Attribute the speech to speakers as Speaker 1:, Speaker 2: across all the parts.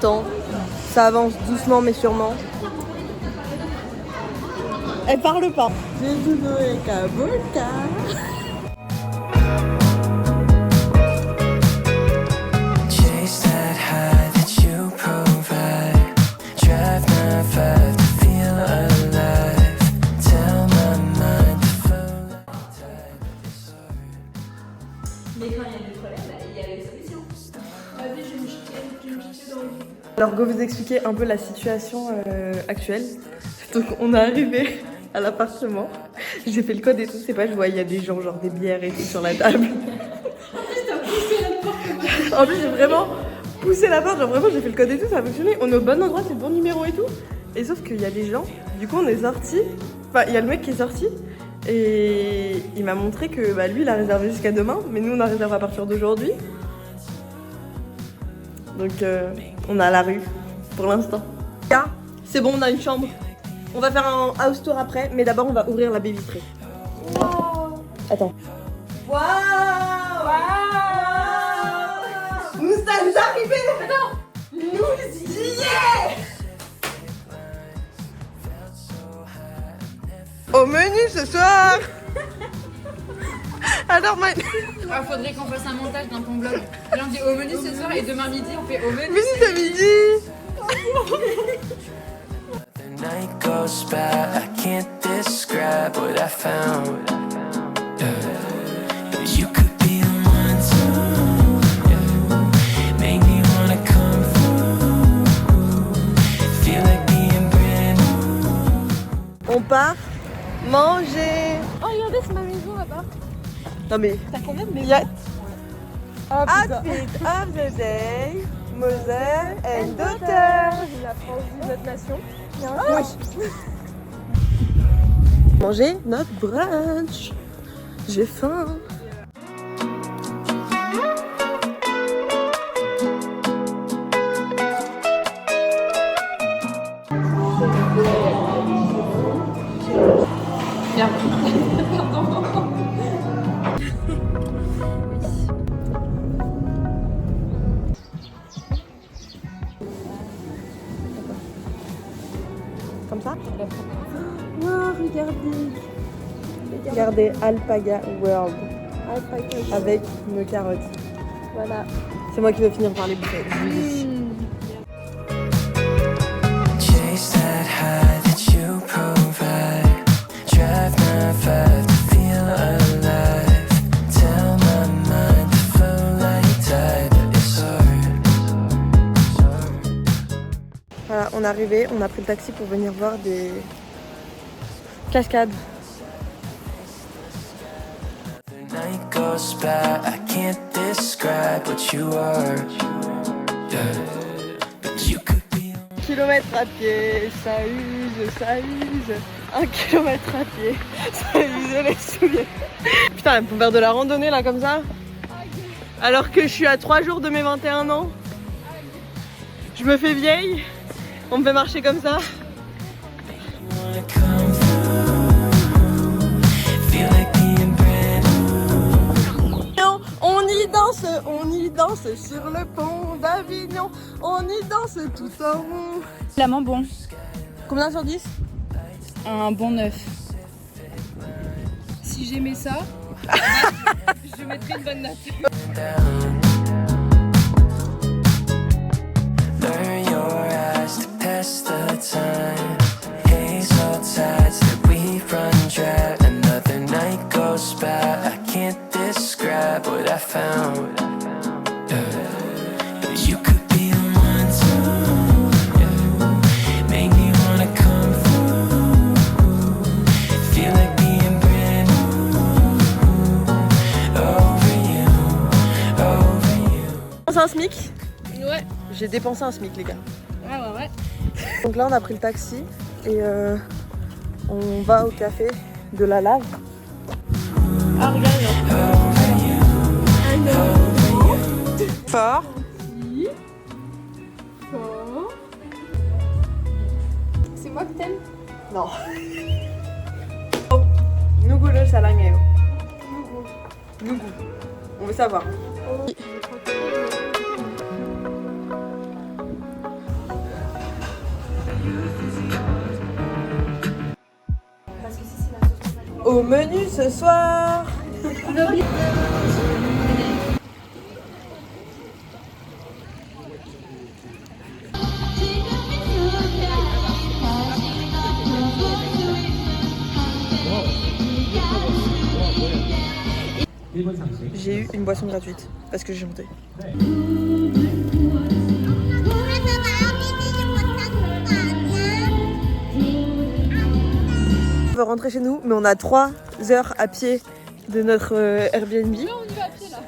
Speaker 1: temps. Ça avance doucement mais sûrement. Elle parle pas. J'ai du Noé Kaboka. Alors, go vous expliquer un peu la situation actuelle. Donc, on est arrivé à l'appartement. J'ai fait le code et tout, c'est pas, je vois, il y a des gens, genre des bières et tout sur la table. En plus, j'ai vraiment poussé la porte, genre vraiment, j'ai fait le code et tout, ça a fonctionné. On est au bon endroit, c'est le bon numéro et tout. Et sauf qu'il y a des gens, du coup, on est sortis. Enfin, il y a le mec qui est sorti. Et il m'a montré que lui, il a réservé jusqu'à demain, mais nous, on a réservé à partir d'aujourd'hui. Donc on est à la rue pour l'instant. C'est bon, on a une chambre. On va faire un house tour après, mais d'abord on va ouvrir la baie vitrée. Wow. Attends. Waouh. Nous sommes arrivés. Attends. Nous y est. Au menu ce soir. Alors,
Speaker 2: faudrait qu'on fasse un montage dans ton blog. Là, on dit au menu ce soir et demain midi, on fait au menu.
Speaker 1: Mais si c'est midi. On part manger.
Speaker 2: Oh, regardez, c'est ma maison là-bas.
Speaker 1: Non mais
Speaker 2: t'as combien de maisons?
Speaker 1: Outfit of the day, mother and daughter.
Speaker 2: La France dit notre nation.
Speaker 1: Oui. Manger notre brunch. J'ai faim. Comme ça. Wow, regardez Alpaga World avec nos carottes. Voilà. C'est moi qui vais finir par les bouteilles. Voilà, on est arrivé, on a pris le taxi pour venir voir des cascades. Kilomètre à pied, ça use, ça use. 1 kilomètre à pied, ça use les souliers. Putain, pour faire de la randonnée là comme ça, alors que je suis à 3 jours de mes 21 ans, je me fais vieille. On me fait marcher comme ça. On y danse sur le pont d'Avignon. On y danse tout en rond.
Speaker 2: Clairement bon.
Speaker 1: Combien sur 10?
Speaker 2: Un bon 9. Si j'aimais ça, je mettrais une bonne note.
Speaker 1: Un SMIC?
Speaker 2: Ouais.
Speaker 1: J'ai dépensé un SMIC les gars.
Speaker 2: Ouais.
Speaker 1: Donc là on a pris le taxi et on va au café de la Lave. Ah regarde. Fort.
Speaker 2: Fort. C'est moi que t'aimes?
Speaker 1: Non. Oh, Nugu le salangeo. Nugu. On veut savoir. Au menu ce soir. J'ai eu une boisson gratuite parce que j'ai chanté. On va rentrer chez nous, mais on a 3 heures à pied de notre Airbnb.
Speaker 2: Non, on y va à pied là.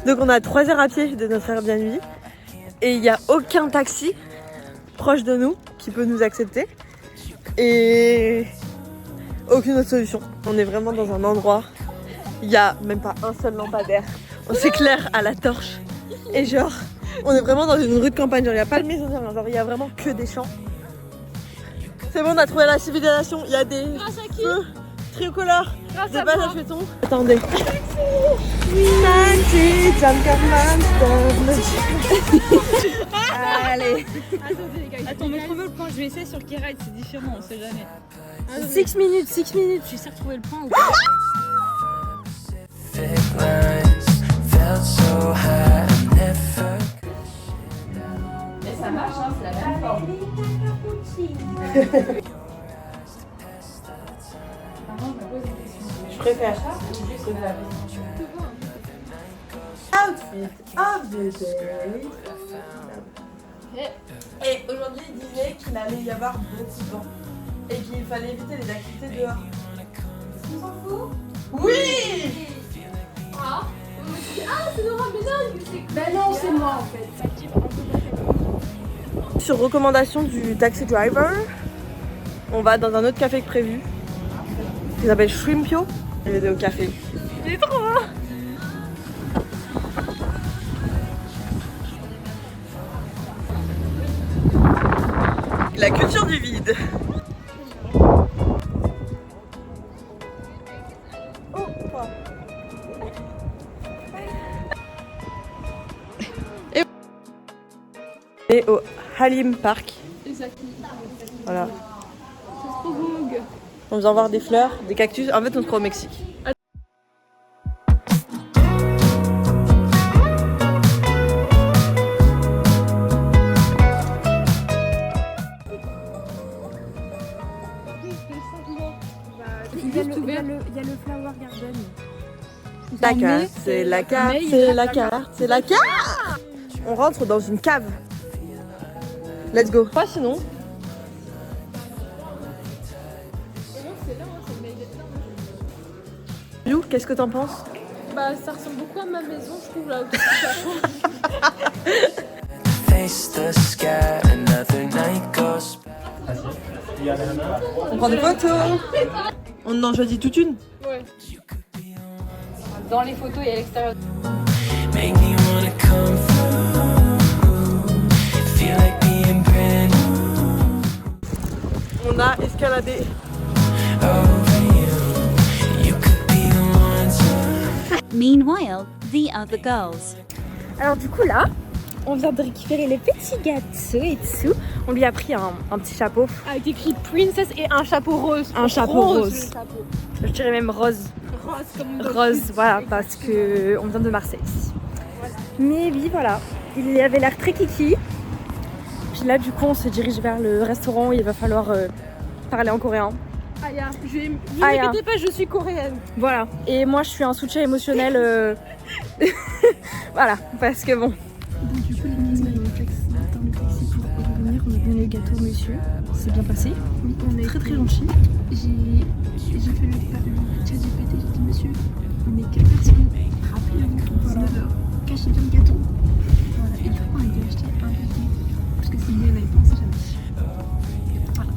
Speaker 1: Donc on a 3 heures à pied de notre Airbnb et il n'y a aucun taxi proche de nous qui peut nous accepter et aucune autre solution. On est vraiment dans un endroit, il n'y a même pas un seul lampadaire, on s'éclaire à la torche et genre on est vraiment dans une rue de campagne, genre il n'y a pas de maison, genre il y a vraiment que des champs. C'est bon, on a trouvé la civilisation, il y a des feux tricolores, des balles à feuilleton. Attendez. Allez.
Speaker 2: Attendez les gars. Attends, montre-moi le point. Je vais essayer sur K-Ride, c'est différent, on sait jamais.
Speaker 1: 6 minutes, 6 minutes.
Speaker 2: Tu sais retrouver le point ou pas? Mais ça marche, hein, c'est la même forme.
Speaker 1: Je préfère ça. Outfit of the day. Et aujourd'hui, il disait qu'il allait y avoir beaucoup de vent et qu'il fallait éviter les activités dehors.
Speaker 2: On s'en fout?
Speaker 1: Oui!
Speaker 2: Ah, c'est Nora, mais non, ben non, c'est moi en fait.
Speaker 1: Sur recommandation du taxi driver, on va dans un autre café que prévu. Il s'appelle Shrimpio. Je vais aller au café. Il est trop beau! La culture du vide. Oh, et au Halim Park.
Speaker 2: Exactement.
Speaker 1: Voilà.
Speaker 2: C'est trop vogue.
Speaker 1: On vient voir des fleurs, des cactus. En fait, on se croit au Mexique.
Speaker 2: Il y a le Flower Garden.
Speaker 1: La carte, c'est la carte, c'est la carte, c'est la carte. On rentre dans une cave. Let's go. Pas sinon. You, qu'est-ce que t'en penses?
Speaker 2: Bah ça ressemble beaucoup à ma maison, je trouve là.
Speaker 1: On prend des photos. On en choisit toute une.
Speaker 2: Ouais. Dans les photos et à l'extérieur.
Speaker 1: On a escaladé.
Speaker 3: Meanwhile, the other girls.
Speaker 4: Alors du coup là, on vient de récupérer les petits gâteaux et tout. On lui a pris un petit chapeau.
Speaker 2: Avec écrit Princess et un chapeau rose.
Speaker 4: Un chapeau rose.
Speaker 2: Le chapeau.
Speaker 4: Je dirais même rose.
Speaker 2: Rose comme une
Speaker 4: Rose, voilà, parce que on vient de Marseille. Mais oui, voilà. Il avait l'air très kiki. Puis là, du coup, on se dirige vers le restaurant où il va falloir parler en coréen.
Speaker 2: Aya, ne
Speaker 4: Aya.
Speaker 2: répétez pas, je suis coréenne.
Speaker 4: Voilà. Et moi, je suis un soutien émotionnel. Voilà, parce que bon.
Speaker 5: Donc du coup, on a le taxi pour revenir, on a donné le gâteau au monsieur, c'est bien passé. Oui, on est très gentil. J'ai fait le chat GPT, j'ai dit monsieur, on est 4 personnes, rappelez-vous, 19h, cachez bien le gâteau. Voilà, et du coup on a dû acheter un gâteau, parce que sinon on n'avait pas, on sait jamais.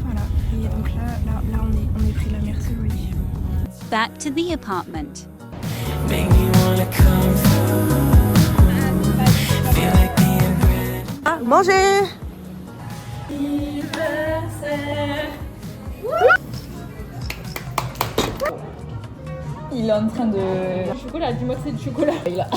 Speaker 5: Voilà, et donc là on est pris la mercerie.
Speaker 3: Back to the apartment.
Speaker 1: Ah, manger.
Speaker 2: Il est en train de... Chocolat, dis-moi que c'est du chocolat. Il a...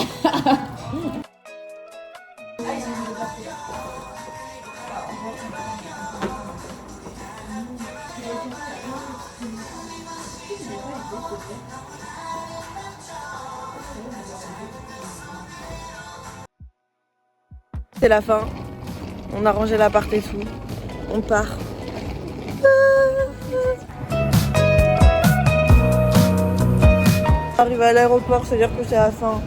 Speaker 1: C'est la fin. On a rangé l'appart et tout. On part. Arrivé à l'aéroport, c'est-à-dire que c'est la fin.